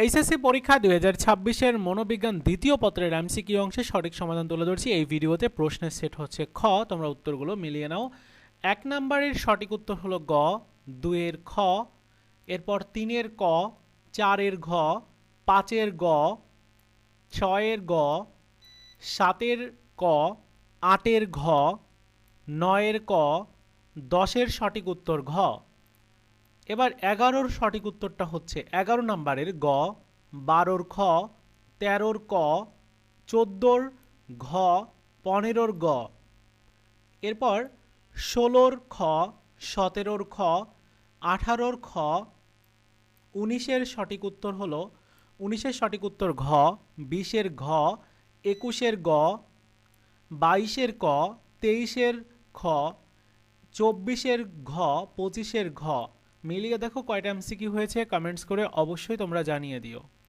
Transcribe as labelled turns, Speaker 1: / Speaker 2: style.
Speaker 1: HSC পরীক্ষা 2026-এর মনোবিজ্ঞান দ্বিতীয় পত্রের এমসিকিউ অংশে সঠিক সমাধান তুলে ধরছি এই ভিডিওতে। প্রশ্নের সেট হচ্ছে খ, তোমরা উত্তরগুলো মিলিয়ে নাও। 1 নম্বরের সঠিক উত্তর হলো গ, 2 এর খ, এরপর 3 এর ক, 4 এর ঘ, 5 এর গ, 6 এর গ, 7 এর ক, 8 এর ঘ, 9 এর ক, 10 এর সঠিক উত্তর ঘ। এবার 11-র সঠিক উত্তরটা হচ্ছে 11 নম্বরের গ, 12-র খ, 13-র ক, 14-র ঘ, 15-র গ। এরপর 16-র খ, 17-র খ, 18-র খ, 19-এর সঠিক উত্তর হলো 19-এর সঠিক উত্তর ঘ, 20-এর ঘ, 21-এর গ, 22-এর ক, 23-এর খ, 24-এর ঘ, 25-এর ঘ। মিলিয়ে দেখো কয়টা এমসিকিউ হয়েছে, কমেন্টস করে অবশ্যই তোমরা জানিয়ে দিও।